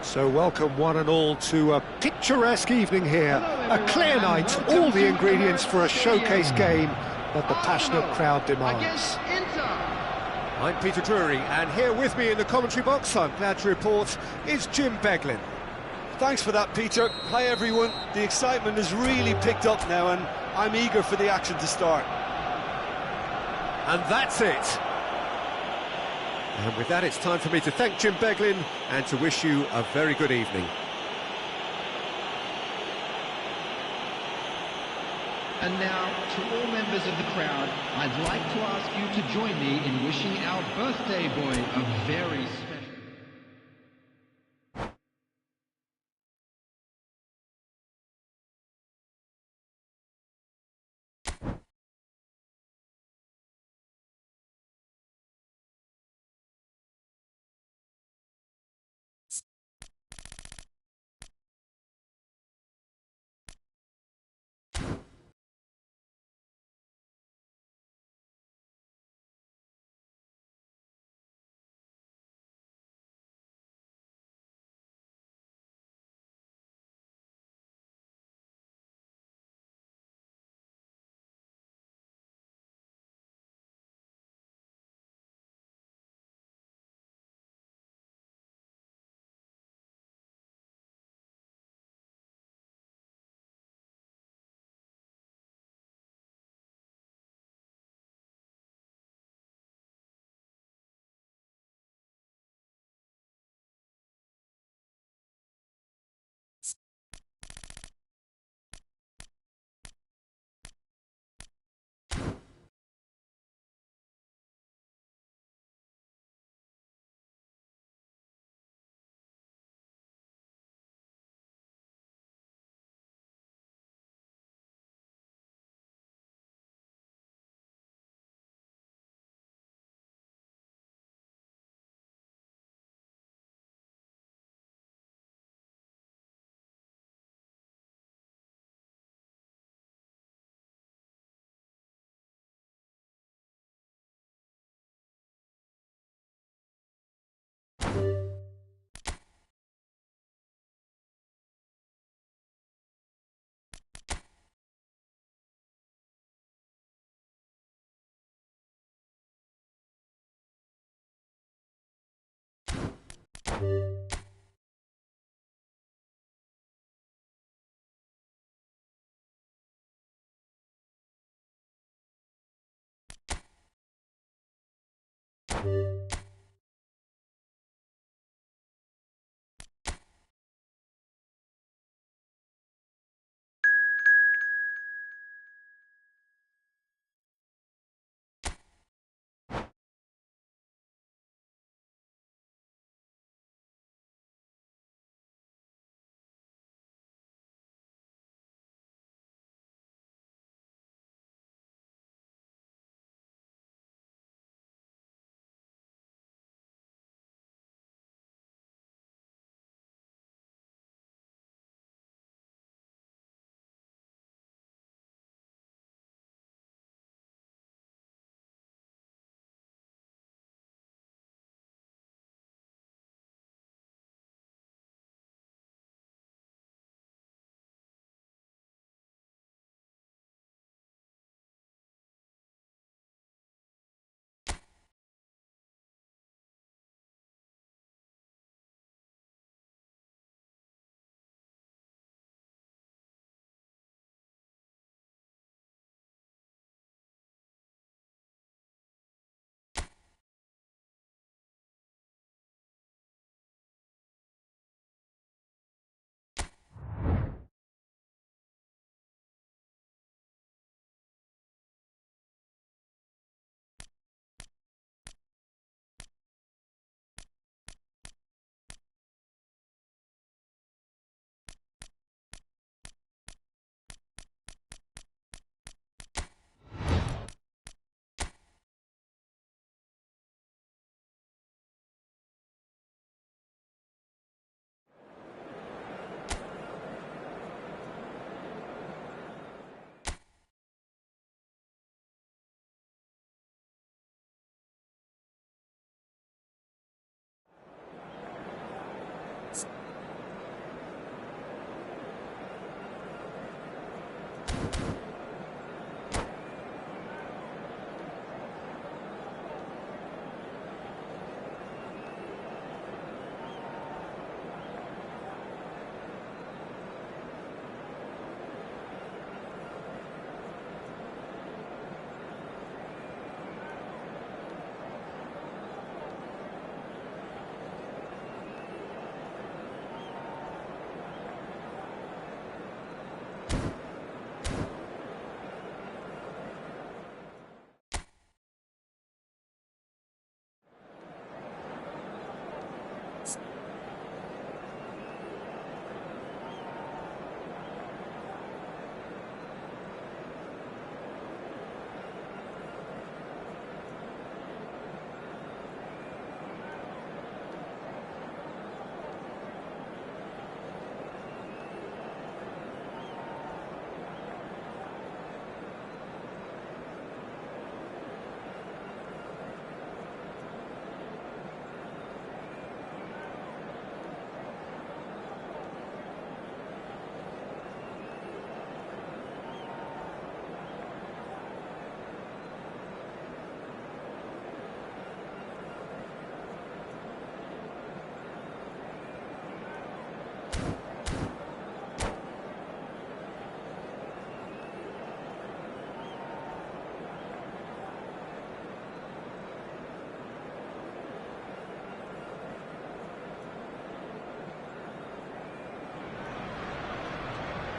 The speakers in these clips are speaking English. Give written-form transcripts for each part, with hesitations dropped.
So welcome one and all to a picturesque evening here, a clear night, all the ingredients for a showcase game that the passionate crowd demands. I'm Peter Drury, and here with me in the commentary box, I'm glad to report, is Jim Beglin. Thanks for that, Peter. Hi everyone. The excitement has really picked up now and I'm eager for the action to start. And that's it. And with that, it's time for me to thank Jim Beglin and to wish you a very good evening. And now, to all members of the crowd, I'd like to ask you to join me in wishing our birthday boy a very special...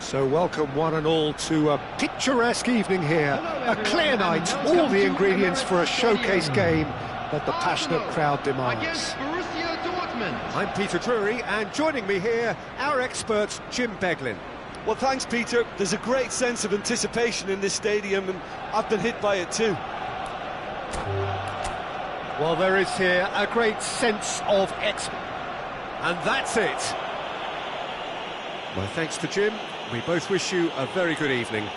So welcome one and all to a picturesque evening here. A clear night, all the ingredients for a showcase game that the passionate crowd demands. I'm Peter Drury, and joining me here, our expert Jim Beglin. Well, thanks, Peter. There's a great sense of anticipation in this stadium, and I've been hit by it too. Well, there is here a great sense of and that's it. My thanks to Jim. We both wish you a very good evening.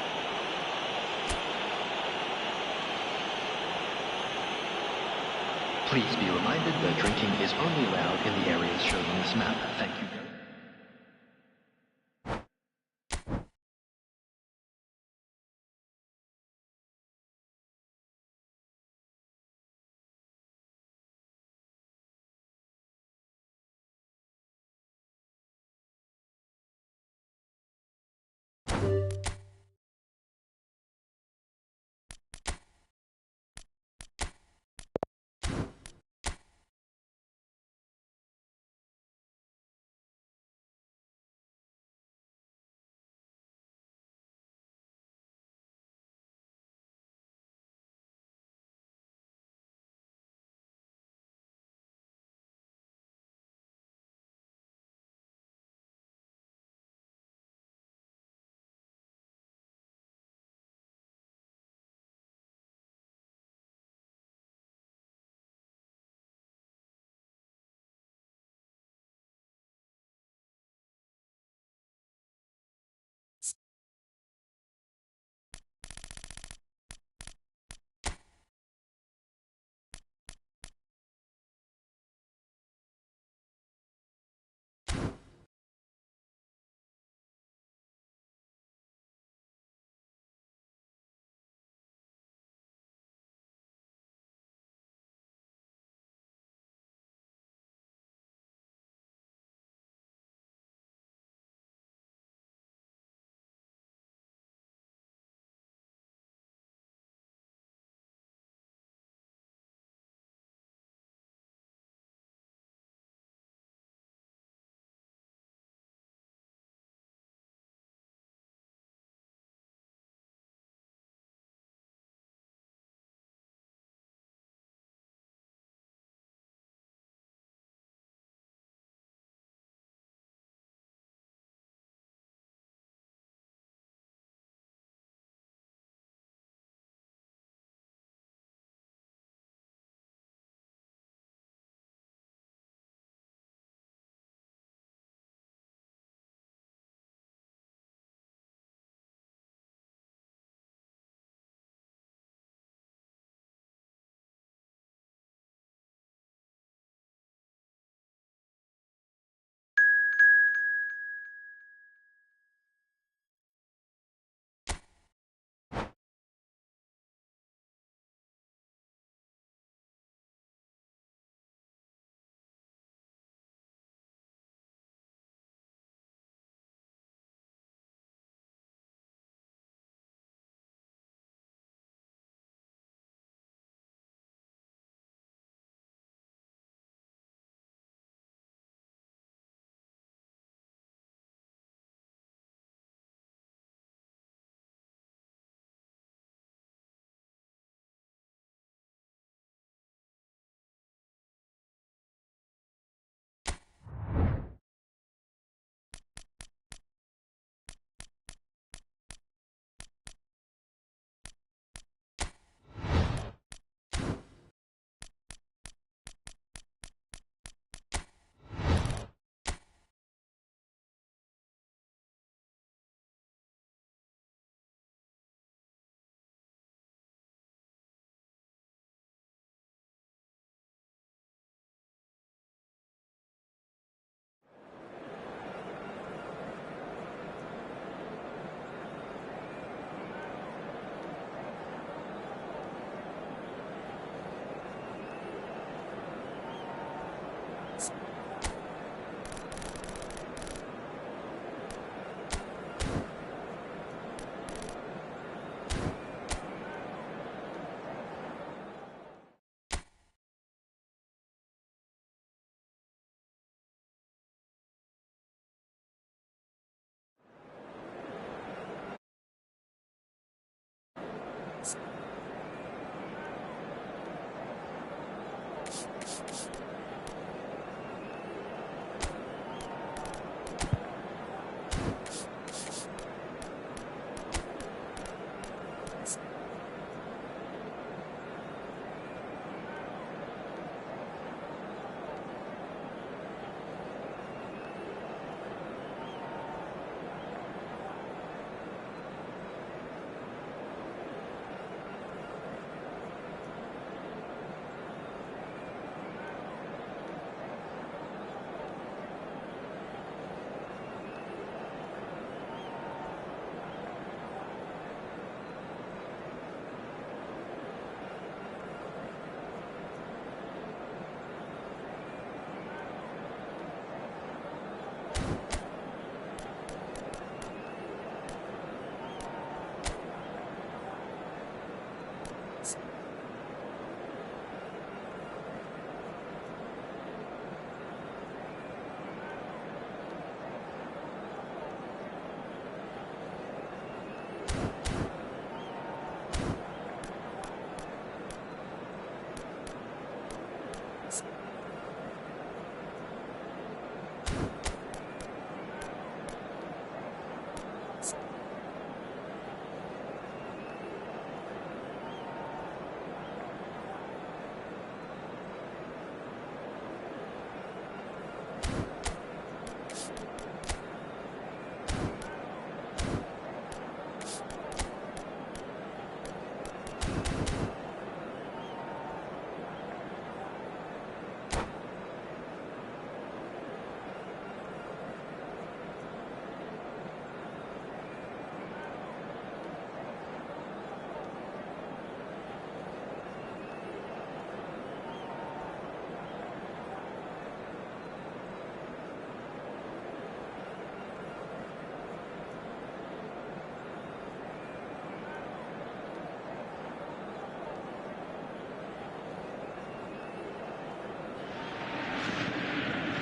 Please be reminded that drinking is only allowed in the areas shown on this map. Thank you.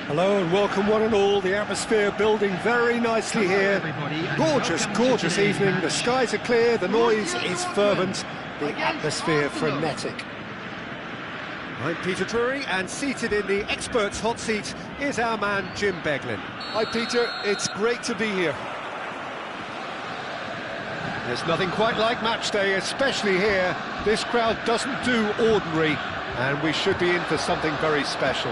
Hello and welcome one and all. The atmosphere building very nicely here. Gorgeous, gorgeous evening. The skies are clear, the noise is fervent, the atmosphere frenetic. I'm Peter Drury, and seated in the experts' hot seat is our man Jim Beglin. Hi Peter, it's great to be here. There's nothing quite like match day, especially here. This crowd doesn't do ordinary, and we should be in for something very special.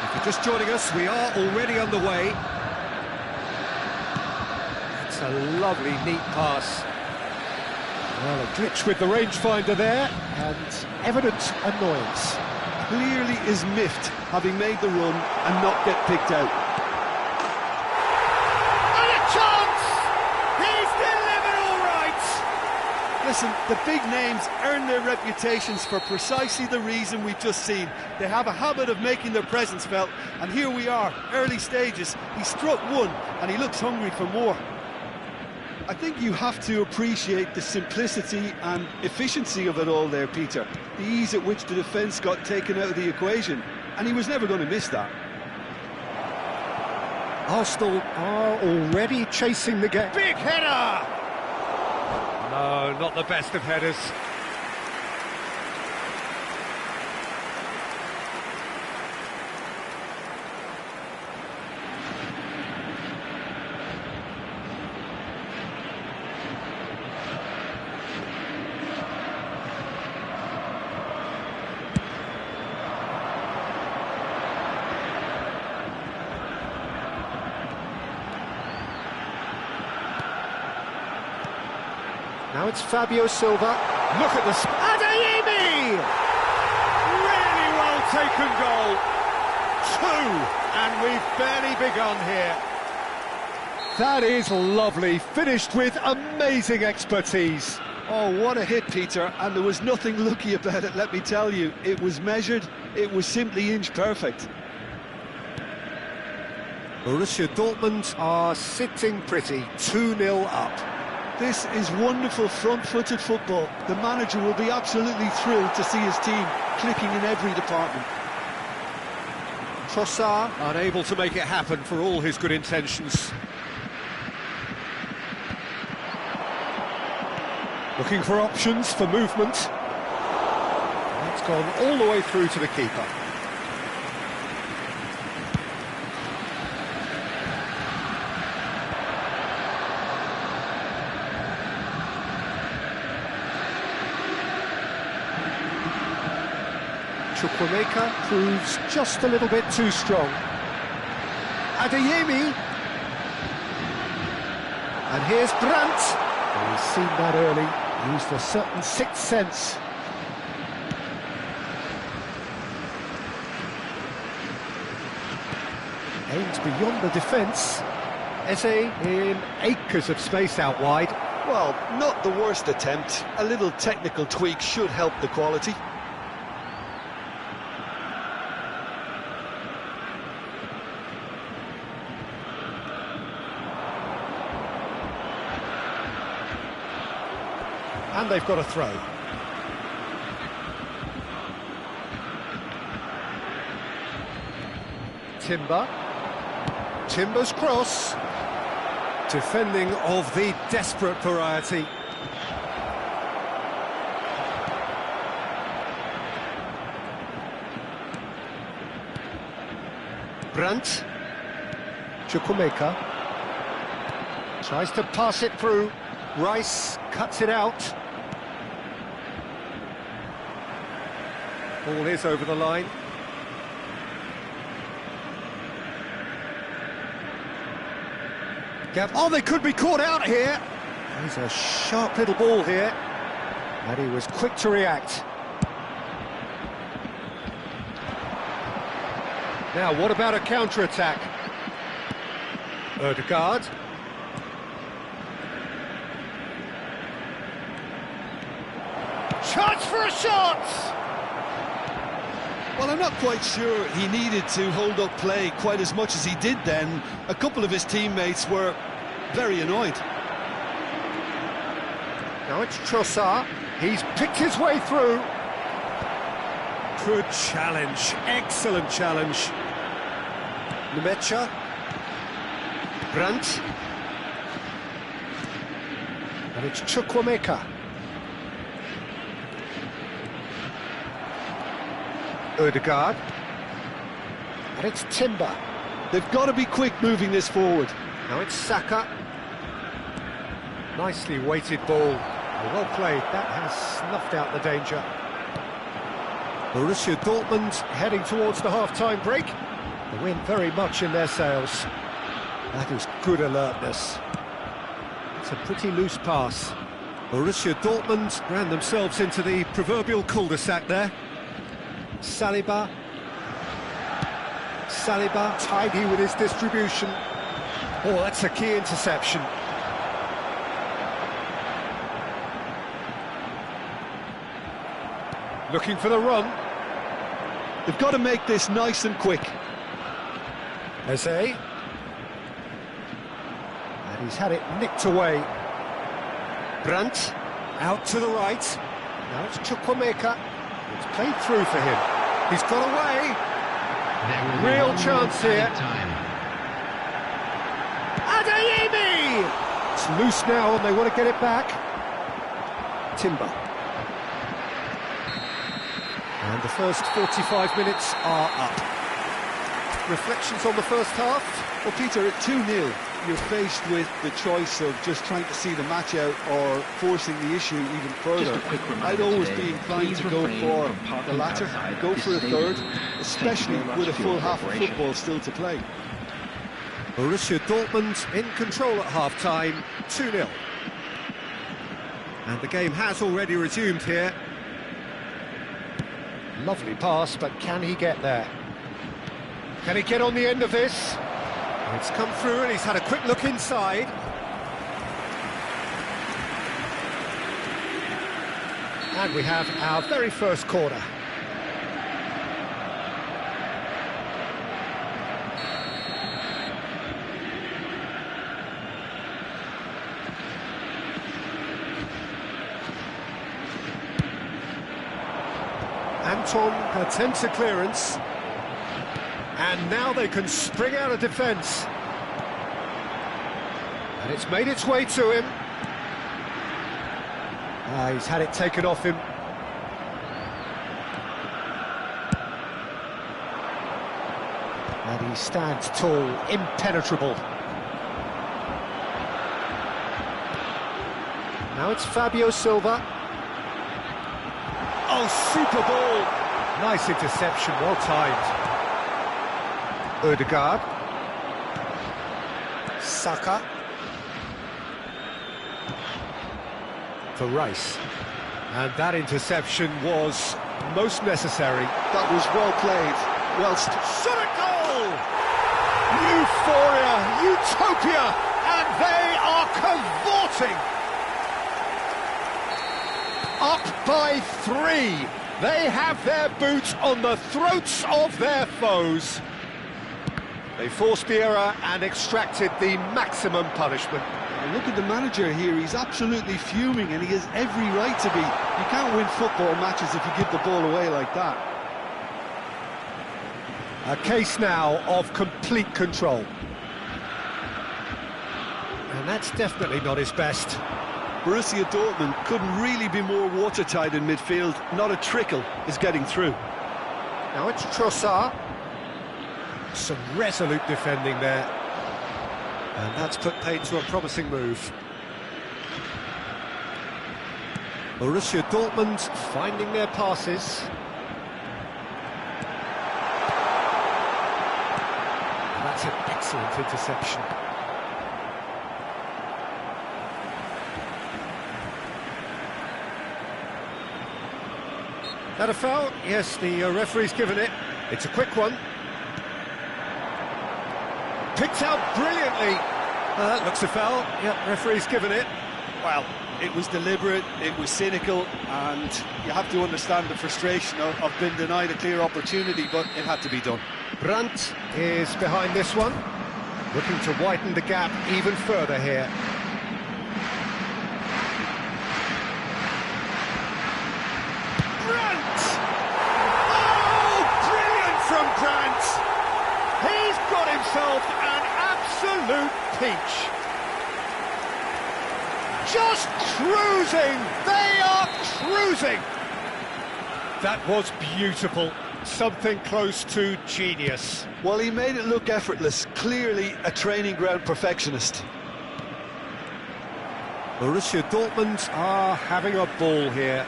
If you're just joining us, we are already underway. It's a lovely, neat pass. Well, a glitch with the rangefinder there, and evident annoyance. Clearly is miffed, having made the run and not get picked out. And a chance! He's delivered all right! Listen, the big names earn their reputations for precisely the reason we've just seen. They have a habit of making their presence felt, and here we are, early stages. He struck one, and he looks hungry for more. I think you have to appreciate the simplicity and efficiency of it all there, Peter. The ease at which the defence got taken out of the equation, and he was never going to miss that. Arsenal are already chasing the game. Big header! No, not the best of headers. Now it's Fabio Silva. Look at the... Adeyemi! Really well taken goal. 2, and we've barely begun here. That is lovely, finished with amazing expertise. Oh, what a hit, Peter, and there was nothing lucky about it, let me tell you. It was measured, it was simply inch perfect. Borussia Dortmund are sitting pretty, 2-0 up. This is wonderful front-footed football. The manager will be absolutely thrilled to see his team clicking in every department. Trossard unable to make it happen for all his good intentions. Looking for options for movement. It's gone all the way through to the keeper. Chukwuemeka proves just a little bit too strong. Adeyemi. And here's Brandt. Oh, he's seen that early, used a certain sixth sense. Aims beyond the defence. Eze in acres of space out wide. Well, not the worst attempt. A little technical tweak should help the quality. And they've got a throw. Timber's cross. Defending of the desperate variety. Brandt. Chukwuemeka. Tries to pass it through. Rice cuts it out. Ball is over the line. Oh, they could be caught out here. There's a sharp little ball here. And he was quick to react. Now, what about a counter-attack? Ødegaard. Chance for a shot! Well, I'm not quite sure he needed to hold up play quite as much as he did then. A couple of his teammates were very annoyed. Now it's Trossard. He's picked his way through. Good challenge, excellent challenge. Nemecha. Brandt. And it's Chukwuemeka. Odegaard. And it's Timber. They've got to be quick moving this forward. Now it's Saka. Nicely weighted ball. Well played. That has snuffed out the danger. Borussia Dortmund heading towards the half-time break. The wind very much in their sails. That is good alertness. It's a pretty loose pass. Borussia Dortmund ran themselves into the proverbial cul-de-sac there. Saliba. Saliba tidy with his distribution. Oh, that's a key interception. Looking for the run. They've got to make this nice and quick. Eze. And he's had it nicked away. Brandt out to the right. Now it's Chukwuemeka. It's played through for him. He's got away. Real chance here. Adeyemi! It's loose now and they want to get it back. Timber. And the first 45 minutes are up. Reflections on the first half? Well, Peter, at 2-0, you're faced with the choice of just trying to see the match out or forcing the issue even further. I'd always be inclined to go for the latter, go for a third, especially with a full half of football still to play. Borussia Dortmund in control at half-time, 2-0. And the game has already resumed here. Lovely pass, but can he get there? Can he get on the end of this? It's come through and he's had a quick look inside. And we have our very first corner. Anton attempts a clearance. And now they can spring out of defence. And it's made its way to him. He's had it taken off him. And he stands tall, impenetrable. Now it's Fabio Silva. Oh, super ball! Nice interception, well timed. Odegaard. Saka. For Rice. And that interception was most necessary. That was well played. Well, shot a goal! Euphoria, utopia, and they are cavorting. Up by 3. They have their boots on the throats of their foes. They forced the error and extracted the maximum punishment. Look at the manager here, he's absolutely fuming and he has every right to be. You can't win football matches if you give the ball away like that. A case now of complete control. And that's definitely not his best. Borussia Dortmund couldn't really be more watertight in midfield. Not a trickle is getting through. Now it's Trossard. Some resolute defending there. And that's put paid to a promising move. Borussia Dortmund finding their passes. And that's an excellent interception. That a foul? Yes, the referee's given it. It's a quick one. Picked out brilliantly. Looks a foul. Yeah, referee's given it. Well, it was deliberate, it was cynical, and you have to understand the frustration of being denied a clear opportunity, but it had to be done. Brandt is behind this one, looking to widen the gap even further here. Brandt! Oh! himself an absolute peach. Just cruising! They are cruising! That was beautiful. Something close to genius. Well, he made it look effortless. Clearly a training ground perfectionist. Borussia Dortmund are having a ball here.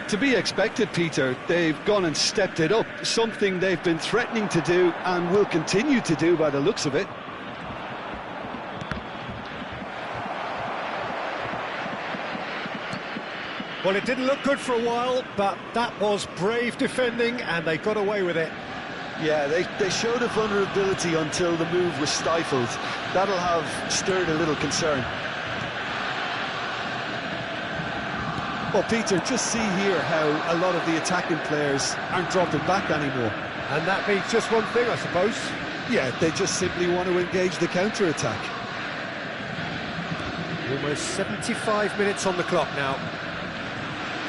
To be expected, Peter. They've gone and stepped it up. Something they've been threatening to do and will continue to do by the looks of it. Well, it didn't look good for a while, but that was brave defending and they got away with it. Yeah, they showed a vulnerability until the move was stifled. That'll have stirred a little concern. Well, Peter, just see here how a lot of the attacking players aren't dropping back anymore. And that means just one thing, I suppose. Yeah, they just simply want to engage the counter-attack. Almost 75 minutes on the clock now.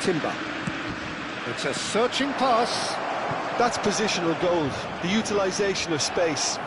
Timber. It's a searching pass. That's positional gold, the utilisation of space.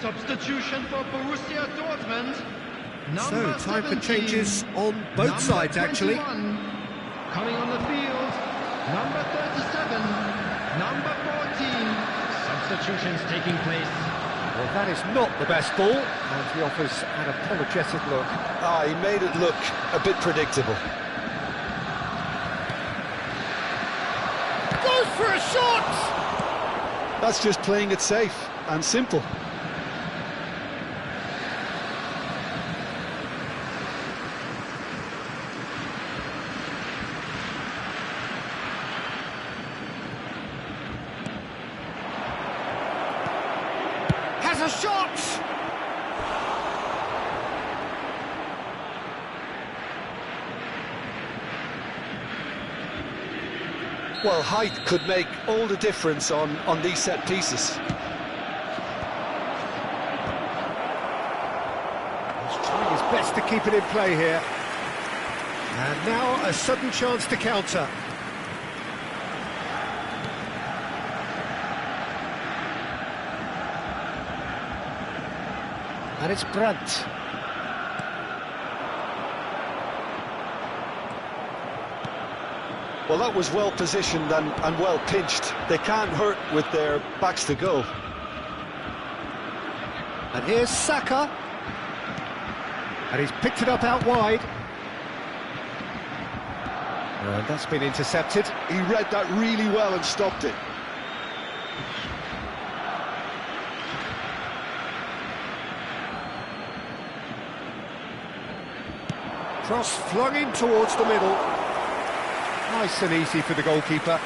Substitution for Borussia Dortmund. So, time for changes on both sides, actually. Coming on the field, number 37, number 14. Substitutions taking place. Well, that is not the best ball, and he offers an apologetic look. He made it look a bit predictable. Goes for a shot! That's just playing it safe and simple. Has a shot! Well, height could make all the difference on these set pieces. He's trying his best to keep it in play here. And now a sudden chance to counter. And it's Brandt. Well, that was well positioned and well pinched. They can't hurt with their backs to goal. And here's Saka. And he's picked it up out wide. And that's been intercepted. He read that really well and stopped it. Cross flung in towards the middle. Nice and easy for the goalkeeper.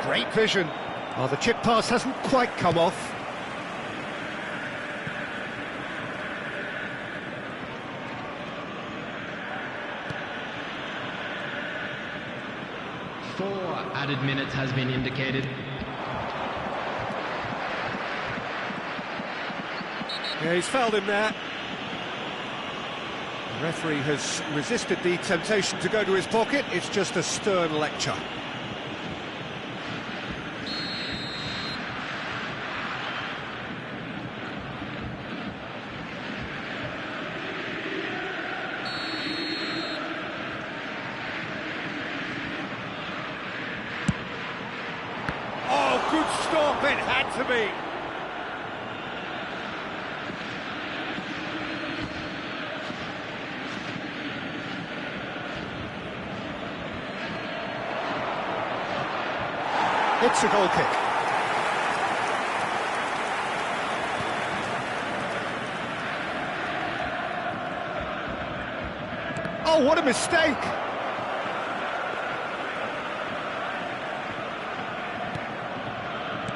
Great vision. Oh, the chip pass hasn't quite come off. Four added minutes has been indicated. Yeah, he's fouled him there. The referee has resisted the temptation to go to his pocket. It's just a stern lecture. Oh, good stop, it had to be. It's a goal kick. Oh, what a mistake!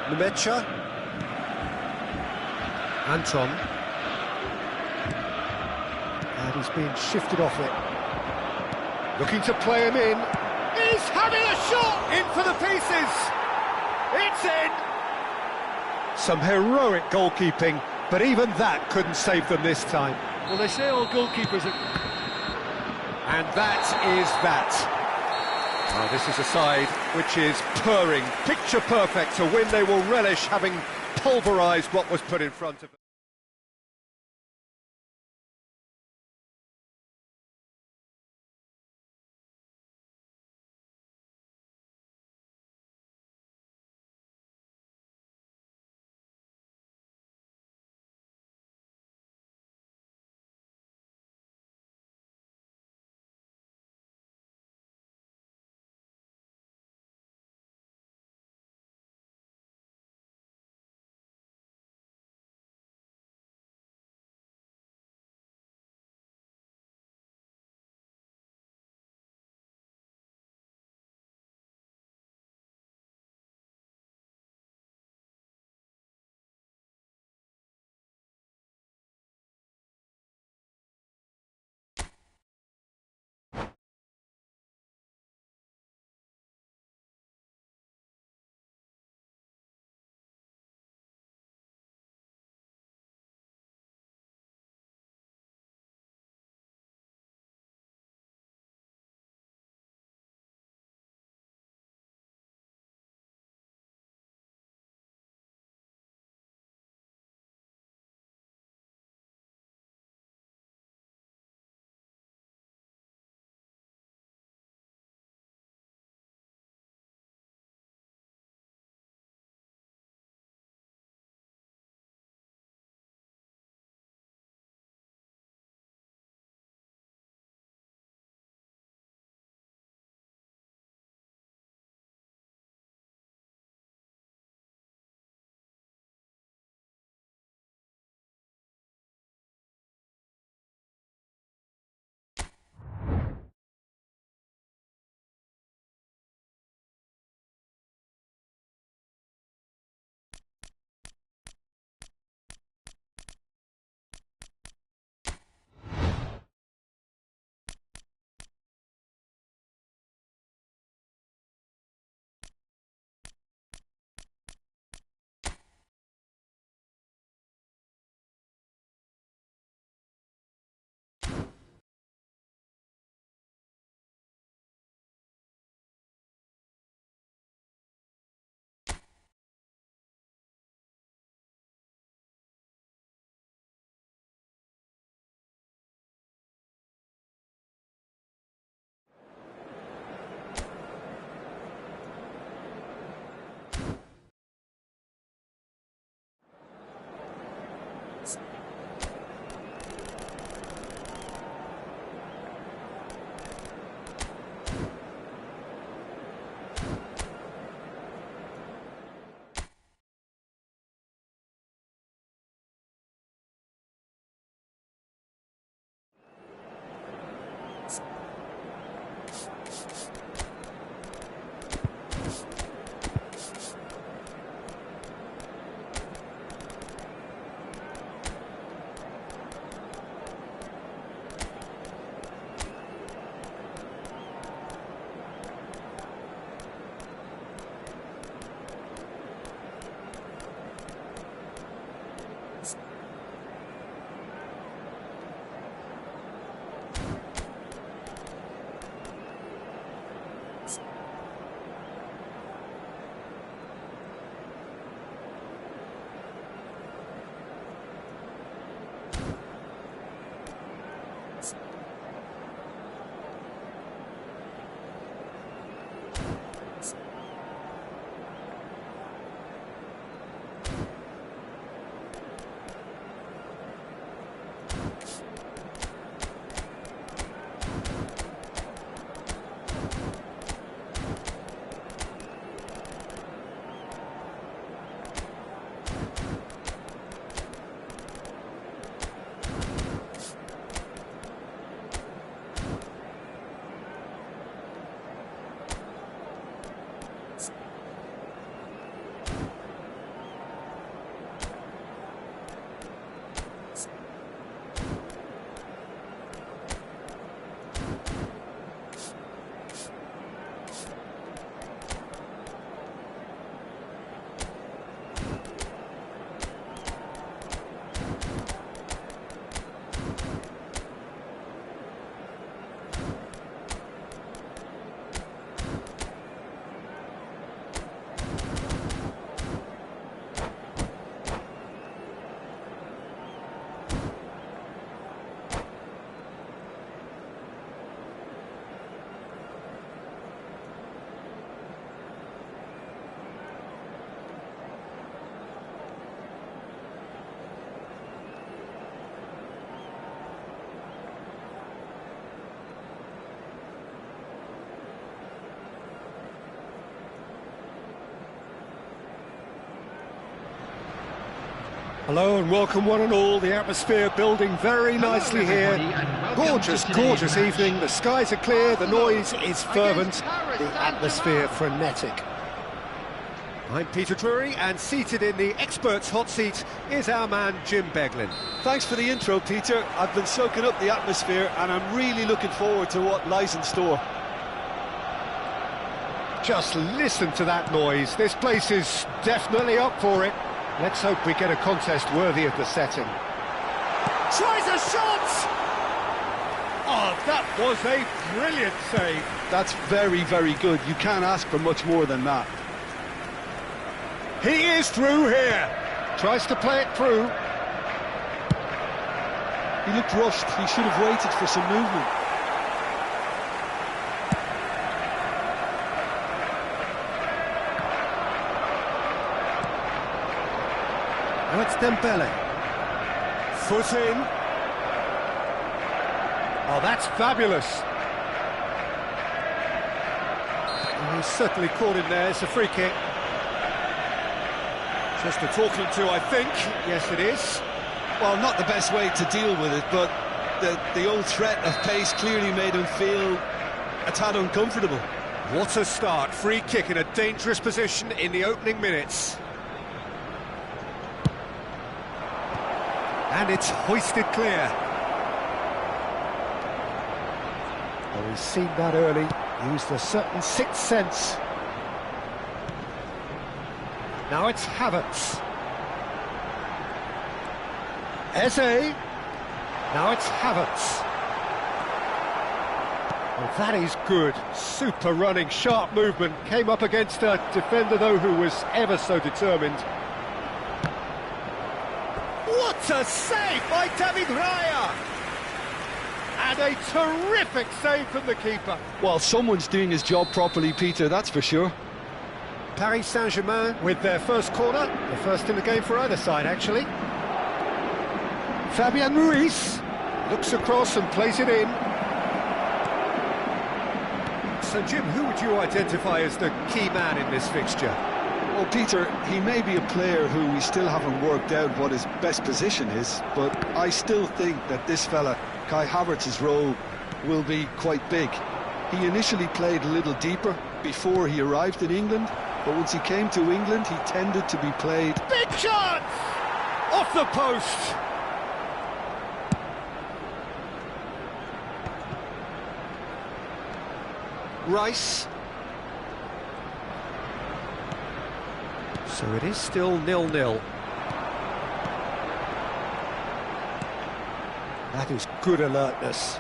Nemecha. Anton. And he's being shifted off it. Looking to play him in. He's having a shot! In for the pieces! It's in! Some heroic goalkeeping, but even that couldn't save them this time. Well, they say all goalkeepers are... And that is that. Oh, this is a side which is purring, picture perfect, a win they will relish, having pulverised what was put in front of them. Hello and welcome one and all. The atmosphere building very nicely here. Gorgeous, gorgeous evening. The skies are clear, the noise is fervent, the atmosphere frenetic. I'm Peter Drury, and seated in the experts' hot seat is our man Jim Beglin. Thanks for the intro, Peter. I've been soaking up the atmosphere and I'm really looking forward to what lies in store. Just listen to that noise. This place is definitely up for it. Let's hope we get a contest worthy of the setting. Tries a shot! Oh, that was a brilliant save. That's very, very good. You can't ask for much more than that. He is through here. Tries to play it through. He looked rushed. He should have waited for some movement. Now it's Dembele. Foot in. Oh, that's fabulous. Oh, he's certainly caught in there. It's a free kick. Just a talking to, I think. Yes, it is. Well, not the best way to deal with it, but the old threat of pace clearly made him feel a tad uncomfortable. What a start. Free kick in a dangerous position in the opening minutes. And it's hoisted clear. Well, he's seen that early, used a certain sixth sense. Now it's Havertz. Eze. Now it's Havertz. Well, that is good. Super running, sharp movement. Came up against a defender, though, who was ever so determined. What a save by David Raya! And a terrific save from the keeper. Well, someone's doing his job properly, Peter, that's for sure. Paris Saint-Germain with their first corner, the first in the game for either side, actually. Fabian Ruiz looks across and plays it in. So, Jim, who would you identify as the key man in this fixture? Well, Peter, he may be a player who we still haven't worked out what his best position is, but I still think that this fella, Kai Havertz's role, will be quite big. He initially played a little deeper before he arrived in England, but once he came to England, he tended to be played... Big shot! Off the post! Rice. So it is still 0-0. That is good alertness.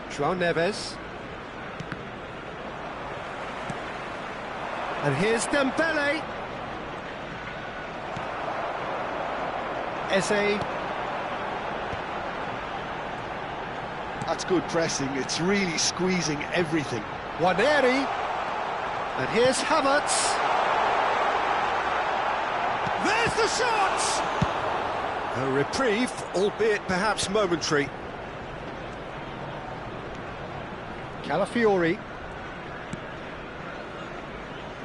João Neves. And here's Dembele. Eze. That's good pressing. It's really squeezing everything. Waneri. And here's Havertz. There's the shot! A reprieve, albeit perhaps momentary. Calafiori.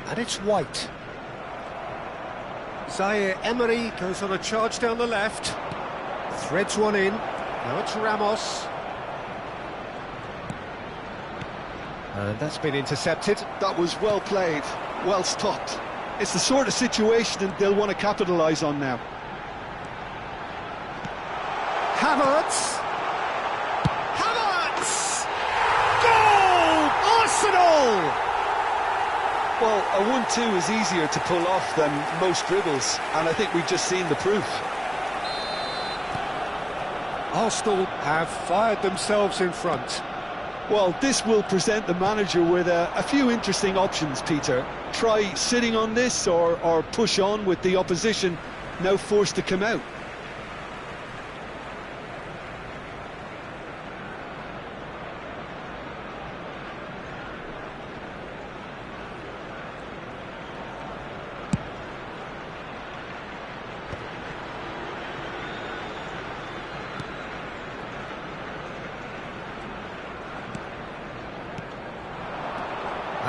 And it's White. Zaire Emery goes on a charge down the left. Threads one in. Now it's Ramos. And that's been intercepted. That was well played, well stopped. It's the sort of situation that they'll want to capitalise on now. Havertz! Havertz! Goal! Arsenal! Well, a 1-2 is easier to pull off than most dribbles, and I think we've just seen the proof. Arsenal have fired themselves in front. Well, this will present the manager with a few interesting options, Peter. Try sitting on this or push on with the opposition now forced to come out.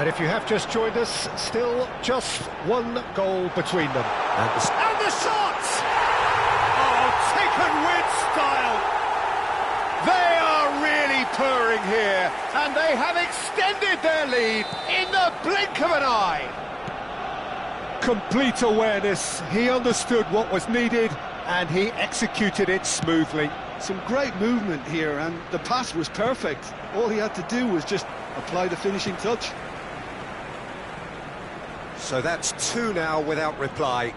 And if you have just joined us, still just one goal between them. And the shot! Oh, taken with style! They are really purring here, and they have extended their lead in the blink of an eye. Complete awareness, he understood what was needed, and he executed it smoothly. Some great movement here, and the pass was perfect. All he had to do was just apply the finishing touch. So that's 2 now without reply.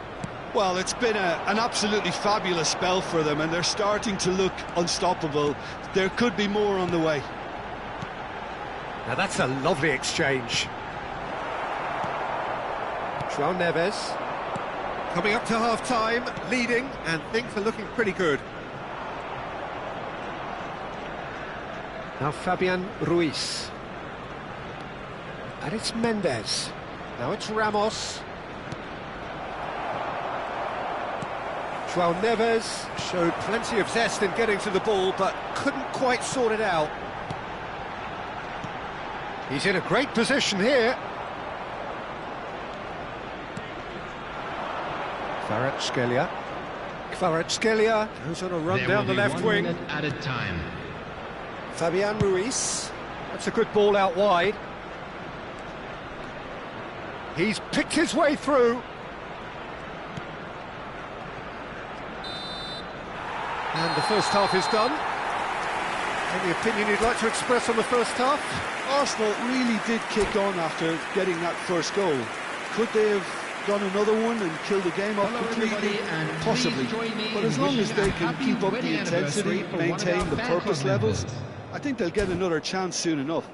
Well, it's been an absolutely fabulous spell for them, and they're starting to look unstoppable. There could be more on the way. Now that's a lovely exchange. João Neves. Coming up to half-time, leading, and things are looking pretty good. Now Fabian Ruiz. And it's Mendes. Now it's Ramos. João Neves showed plenty of zest in getting to the ball, but couldn't quite sort it out. He's in a great position here. Kvaratskhelia goes on a run down the left wing. Added time. Fabian Ruiz. That's a good ball out wide. He's picked his way through. And the first half is done. Any opinion you'd like to express on the first half? Arsenal really did kick on after getting that first goal. Could they have done another one and killed the game off completely? Possibly. But as long as they can keep up the intensity, maintain the purpose levels, I think they'll get another chance soon enough.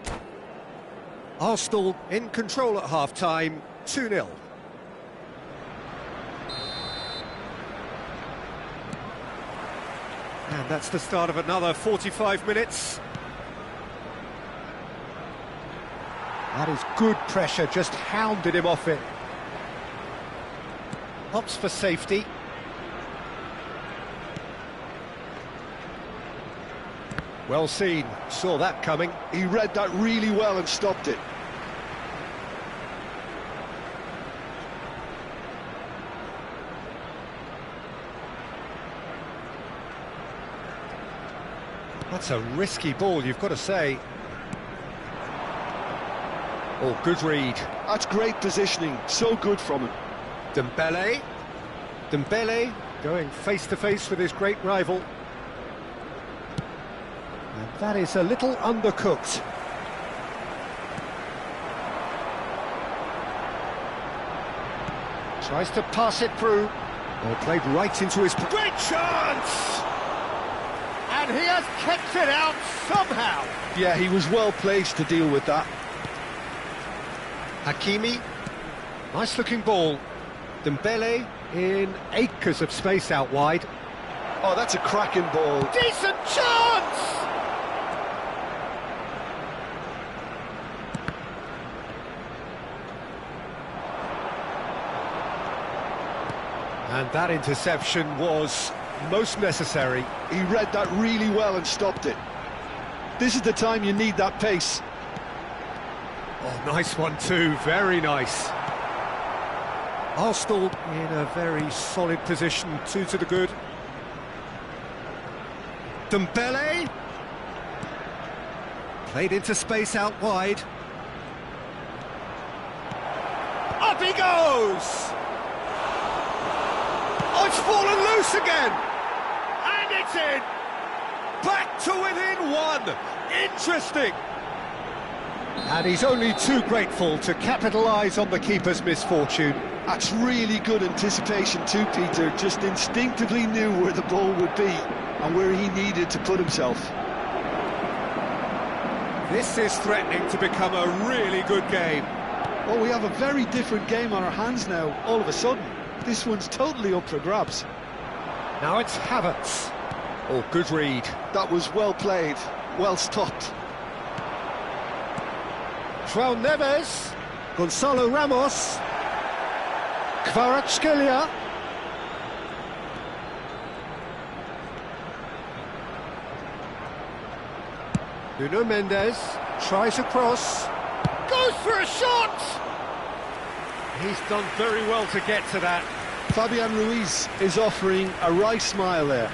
Arsenal in control at half-time, 2-0. And that's the start of another 45 minutes. That is good pressure, just hounded him off it. Opts for safety. Well seen, saw that coming. He read that really well and stopped it. That's a risky ball, you've got to say. Oh, good read. That's great positioning, so good from him. Dembele going face-to-face with his great rival. And that is a little undercooked. Tries to pass it through. Oh, played right into his... Great chance! And he has kept it out somehow. Yeah, he was well placed to deal with that. Hakimi. Nice-looking ball. Dembele in acres of space out wide. Oh, that's a cracking ball. Decent chance! And that interception was most necessary. He read that really well and stopped it. This is the time you need that pace. Oh, nice one too, very nice. Arsenal in a very solid position, 2 to the good. Dembele. Played into space out wide. Up he goes! Oh, it's fallen loose again! And it's in! Back to within 1! Interesting! And he's only too grateful to capitalise on the keeper's misfortune. That's really good anticipation too, Peter. Just instinctively knew where the ball would be and where he needed to put himself. This is threatening to become a really good game. Well, we have a very different game on our hands now, all of a sudden. This one's totally up for grabs. Now it's Havertz. Oh, good read. That was well played, well stopped. João Neves, Gonzalo Ramos, Kvaratskhelia. Nuno Mendes tries a cross. goes for a shot! He's done very well to get to that. Fabian Ruiz is offering a right smile there.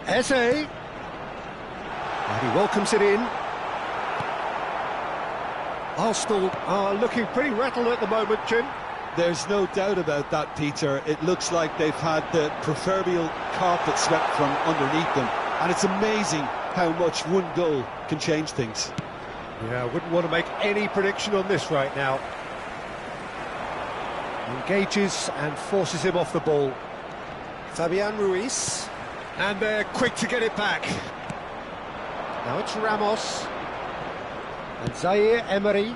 Eze. And he welcomes it in. Arsenal are looking pretty rattled at the moment, Jim. There's no doubt about that, Peter. It looks like they've had the proverbial carpet swept from underneath them. And it's amazing how much one goal can change things. Yeah, I wouldn't want to make any prediction on this right now. Engages and forces him off the ball. Fabian Ruiz. And they're quick to get it back. Now it's Ramos. And Zaire Emery.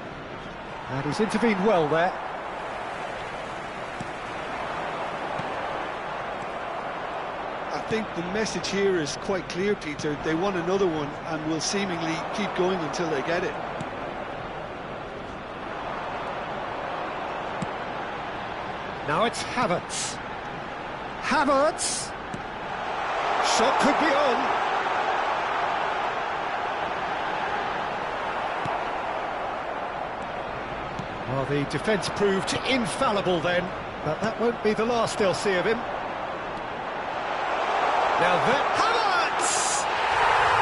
And he's intervened well there. I think the message here is quite clear, Peter. They want another one and will seemingly keep going until they get it. Now it's Havertz. Havertz! Shot could be on. Well, the defence proved infallible then, but that won't be the last they'll see of him. Now that... Havertz!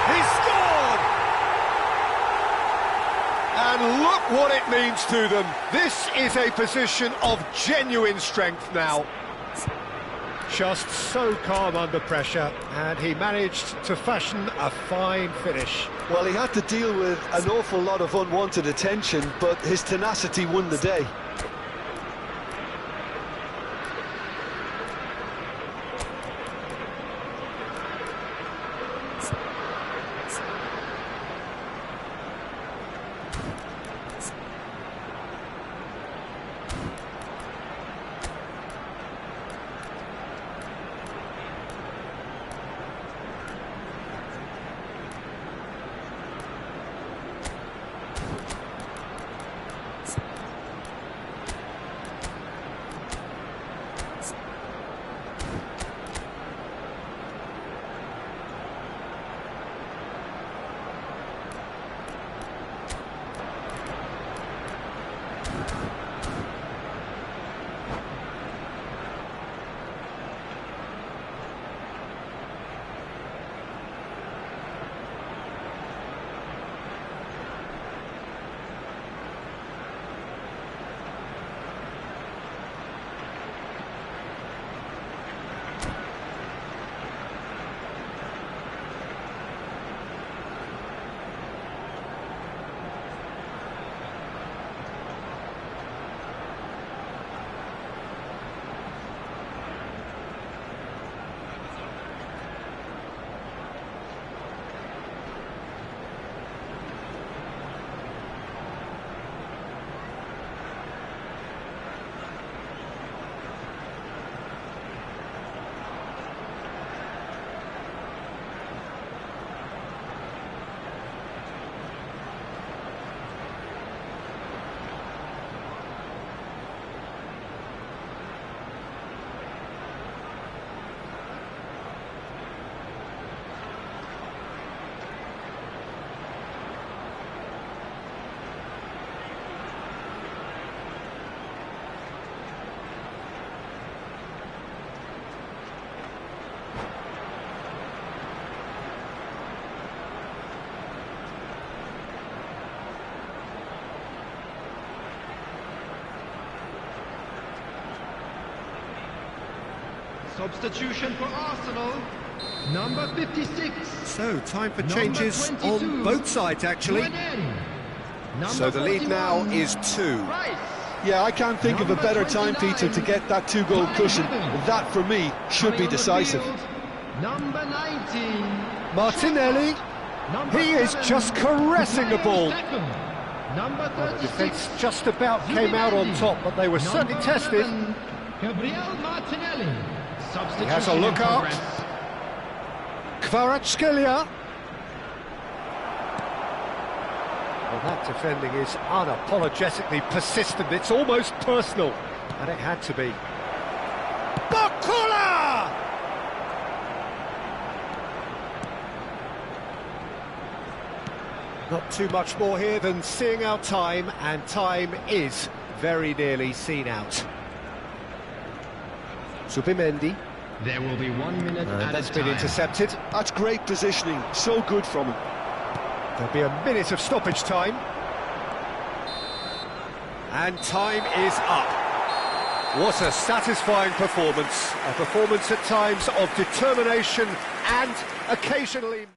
He scored! And look what it means to them. This is a position of genuine strength now. Just so calm under pressure, and he managed to fashion a fine finish. Well, he had to deal with an awful lot of unwanted attention, but his tenacity won the day. Substitution for Arsenal, number 56. So, time for changes on both sides, actually. So the lead now is 2. Yeah, I can't think of a better time, Peter, to get that 2-goal cushion. That, for me, should be decisive. Number 19. Martinelli, he is just caressing the ball. Number 36. Well, the defence just about came out on top, but they were certainly tested. Gabriel Martinelli. He has a look up. Kvaratskhelia. Well, that defending is unapologetically persistent. It's almost personal, and it had to be. Bakula! Not too much more here than seeing our time, and time is very nearly seen out. Subimendi. There will be 1 minute at a time. That's been intercepted. That's great positioning, so good from him. There'll be a minute of stoppage time. And time is up. What a satisfying performance. A performance at times of determination and occasionally...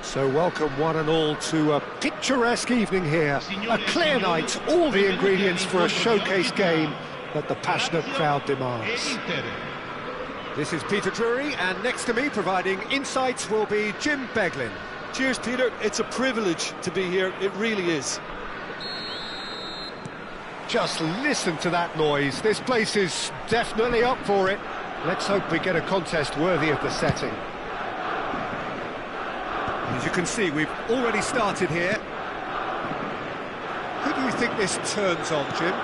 So welcome one and all to a picturesque evening here, a clear night, all the ingredients for a showcase game, that the passionate crowd demands. This is Peter Drury, and next to me providing insights will be Jim Beglin. Cheers, Peter. It's a privilege to be here. It really is. Just listen to that noise. This place is definitely up for it. Let's hope we get a contest worthy of the setting. As you can see, we've already started here. Who do you think this turns on, Jim?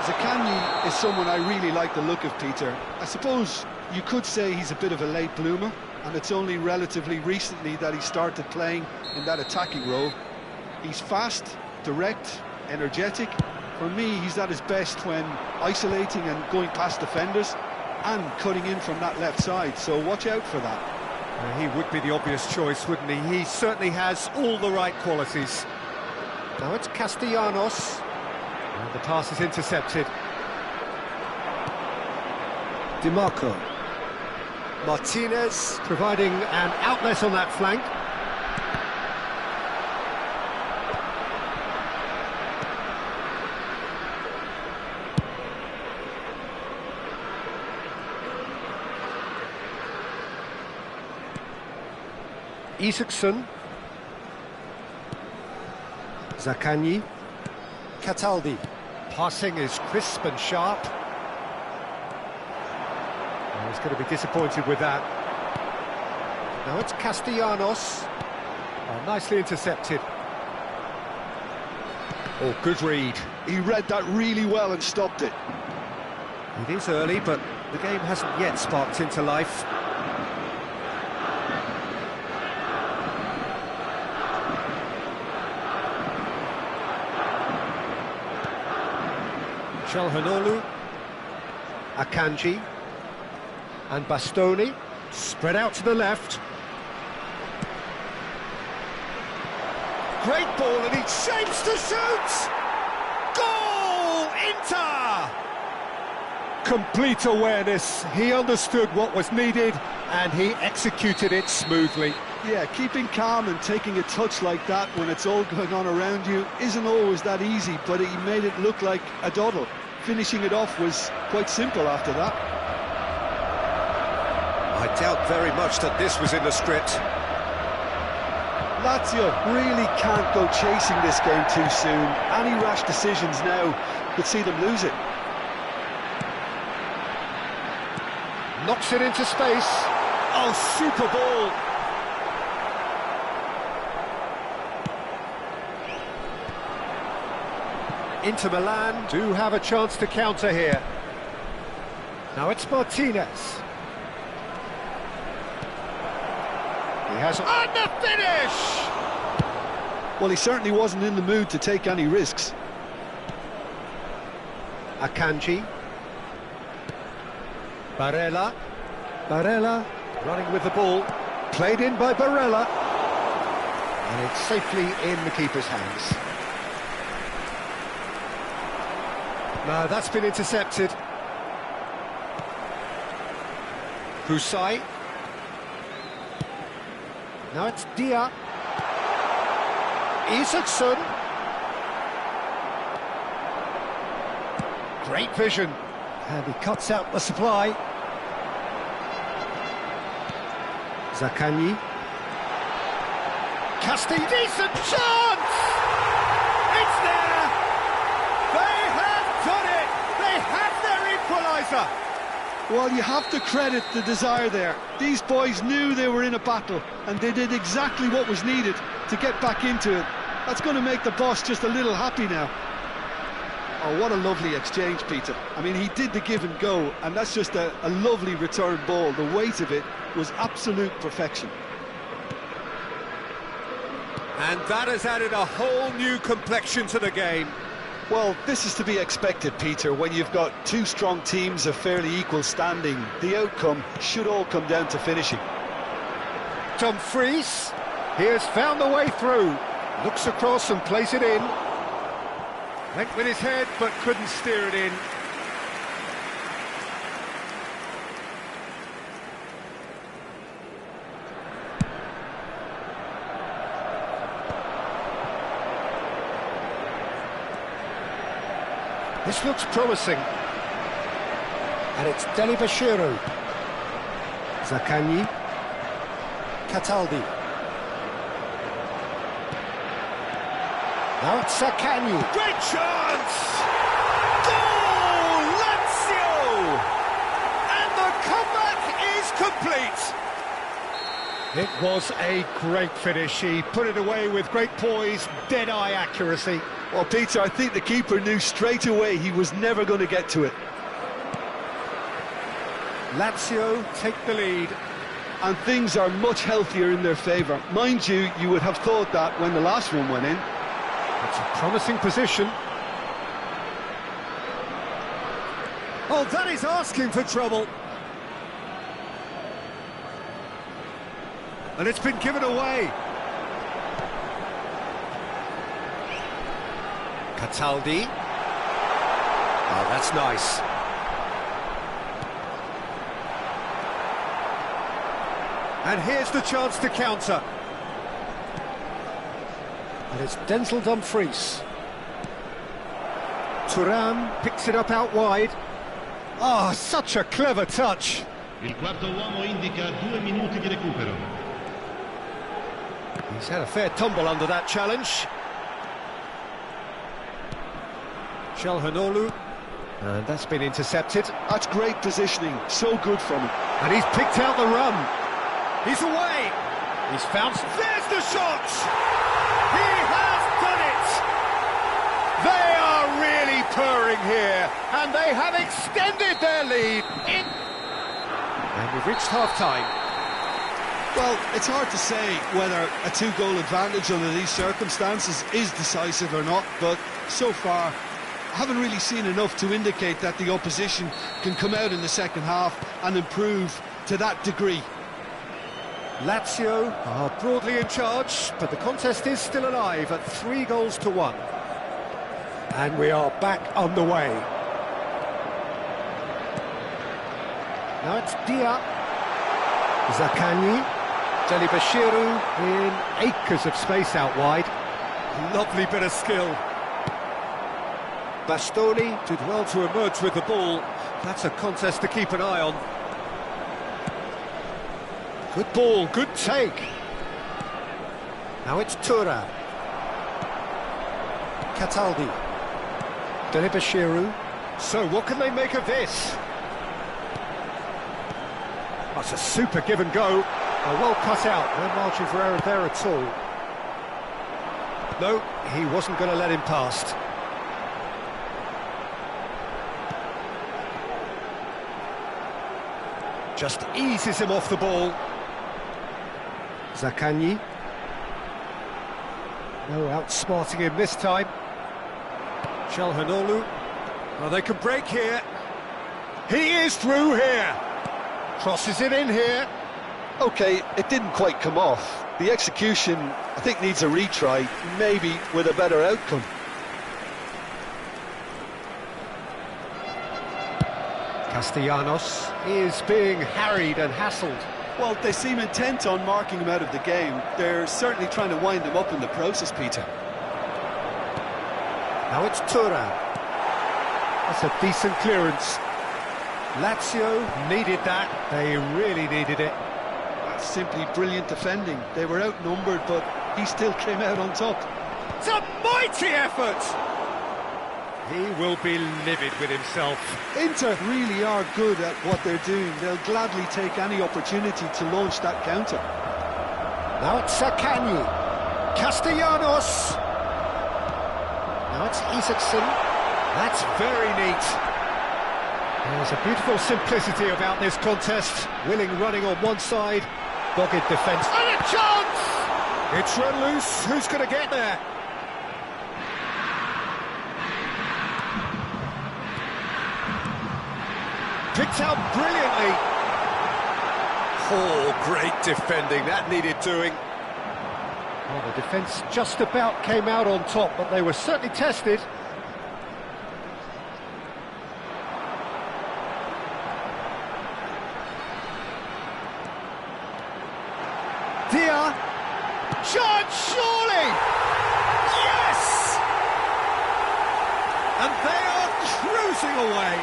Zaccagni is someone I really like the look of, Peter. I suppose you could say he's a bit of a late bloomer, and it's only relatively recently that he started playing in that attacking role. He's fast, direct, energetic. For me, he's at his best when isolating and going past defenders and cutting in from that left side, so watch out for that. He would be the obvious choice, wouldn't he? He certainly has all the right qualities. Now it's Castellanos, and the pass is intercepted. DiMarco. Martinez providing an outlet on that flank. Isaacson. Zaccagni. Cataldi. Passing is crisp and sharp. He's going to be disappointed with that. Now it's Castellanos. Oh, nicely intercepted. Oh, good read. He read that really well and stopped it. It is early, but the game hasn't yet sparked into life. Calhanoglu, Akanji, and Bastoni, spread out to the left. Great ball, and he shapes to shoot! Goal! Inter! Complete awareness, he understood what was needed, and he executed it smoothly. Yeah, keeping calm and taking a touch like that when it's all going on around you isn't always that easy, but he made it look like a doddle. Finishing it off was quite simple after that. I doubt very much that this was in the script. Lazio really can't go chasing this game too soon. Any rash decisions now could see them lose it. Knocks it into space. Oh, super ball. Inter Milan do have a chance to counter here. Now it's Martinez. He has on the finish! Well, he certainly wasn't in the mood to take any risks. Akanji. Barella. Barella running with the ball. Played in by Barella. And it's safely in the keeper's hands. No, that's been intercepted. Kusai. Now it's Dia. Isaacson. Great vision. And he cuts out the supply. Zaccagni. Casting, decent chance! It's there! They have done it! They have their equaliser! Well, you have to credit the desire there. These boys knew they were in a battle, and they did exactly what was needed to get back into it. That's going to make the boss just a little happy now. Oh, what a lovely exchange, Peter. I mean, he did the give and go, and that's just a lovely return ball. The weight of it was absolute perfection. And that has added a whole new complexion to the game. Well, this is to be expected, Peter. When you've got two strong teams of fairly equal standing, the outcome should all come down to finishing. Dumfries, he has found the way through. Looks across and plays it in. Went with his head, but couldn't steer it in. This looks promising. And it's Delibashiru. Zaccagni. Cataldi. Now it's Zaccagni. Great chance! Goal! Lazio! And the comeback is complete! It was a great finish. He put it away with great poise, dead-eye accuracy. Well, Peter, I think the keeper knew straight away he was never going to get to it. Lazio take the lead. And things are much healthier in their favour. Mind you, you would have thought that when the last one went in. It's a promising position. Oh, that is asking for trouble. And it's been given away. Cataldi. Oh, that's nice. And here's the chance to counter. And it's Denzel Dumfries. Thuram picks it up out wide. Oh, such a clever touch. Il quarto uomo indica 2 minuti di recupero. He's had a fair tumble under that challenge. Calhanoglu. And that's been intercepted. That's great positioning, so good from him. And he's picked out the run. He's away. He's found... There's the shot! He has done it! They are really purring here, and they have extended their lead. And we've reached half-time. Well, it's hard to say whether a 2-goal advantage under these circumstances is decisive or not, but so far, I haven't really seen enough to indicate that the opposition can come out in the second half and improve to that degree. Lazio are broadly in charge, but the contest is still alive at 3-1. And we are back underway. Now it's Dia. Zaccagni. Delibashiru in acres of space out wide. Lovely bit of skill. Bastoni did well to emerge with the ball. That's a contest to keep an eye on. Good ball, good take. Now it's Thuram. Cataldi. Delibashiru. So what can they make of this? That's a super give and go. Well cut out, no margin for error there at all. No, he wasn't going to let him past. Just eases him off the ball. Zaccagni. No outsmarting him this time. Calhanoglu. Well, they can break here. He is through here. Crosses it in here. OK, it didn't quite come off. The execution, I think, needs a retry, maybe with a better outcome. Castellanos is being harried and hassled. Well, they seem intent on marking him out of the game. They're certainly trying to wind him up in the process, Peter. Now it's Thuram. That's a decent clearance. Lazio needed that. They really needed it. That's simply brilliant defending. They were outnumbered, but he still came out on top. It's a mighty effort! He will be livid with himself. Inter really are good at what they're doing. They'll gladly take any opportunity to launch that counter. Now it's Zaccagni. Castellanos. Now it's Isaacson. That's very neat. There's a beautiful simplicity about this contest. Willing running on one side, dogged defence. And a chance! It's run loose. Who's going to get there? Picked out brilliantly. Oh, great defending. That needed doing. Well, the defence just about came out on top, but they were certainly tested. Dia. Chance, surely! Yes! And they are cruising away.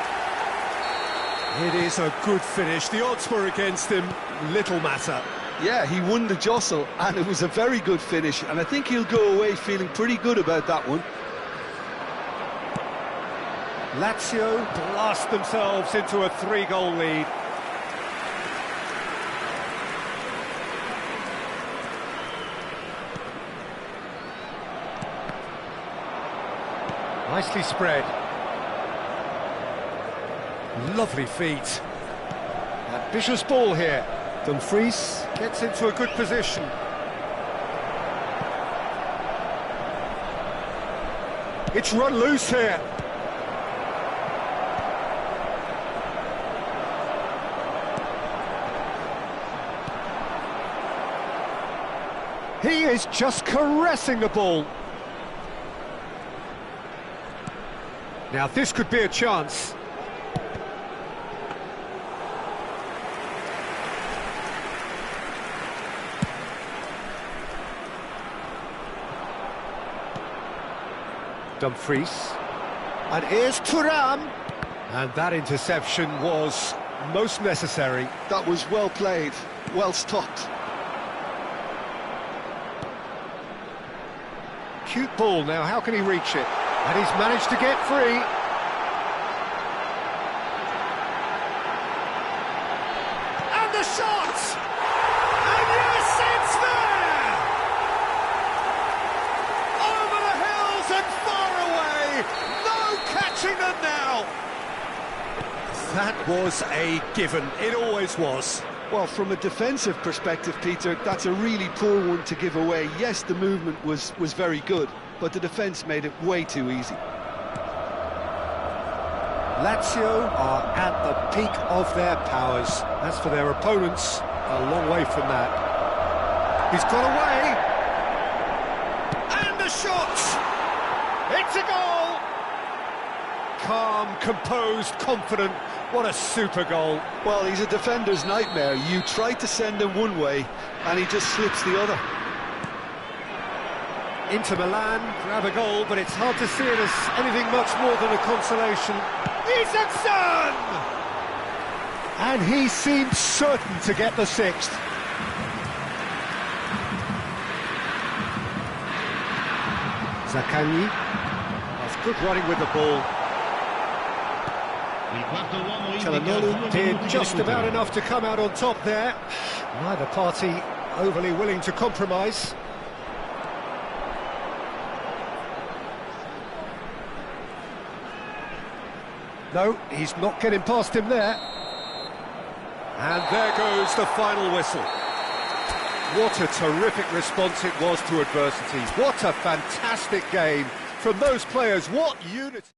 It is a good finish. The odds were against him. Little matter. Yeah, he won the jostle, and it was a very good finish, and I think he'll go away feeling pretty good about that one. Lazio blast themselves into a 3-goal lead. Nicely spread. Lovely feet. Ambitious ball here. Dumfries gets into a good position. It's run loose here. He is just caressing the ball. Now this could be a chance. Dumfries. And here's Thuram. And that interception was most necessary. That was well played, well stopped. Cute ball now, how can he reach it? And he's managed to get free. And the shot! And yes, it's there! Over the hills and far away! No catching them now! That was a given, it always was. Well, from a defensive perspective, Peter, that's a really poor one to give away. Yes, the movement was very good, but the defence made it way too easy. Lazio are at the peak of their powers. As for their opponents, a long way from that. He's got away! And the shot! It's a goal! Calm, composed, confident. What a super goal. Well, he's a defender's nightmare. You try to send him one way, and he just slips the other. Inter Milan grab a goal, but it's hard to see it as anything much more than a consolation. Isaacson! And he seemed certain to get the sixth. Zaccagni. That's good running with the ball. Çalhanoğlu did just about enough to come out on top there. Neither party overly willing to compromise. No, he's not getting past him there. And there goes the final whistle. What a terrific response it was to adversity. What a fantastic game from those players. What unity.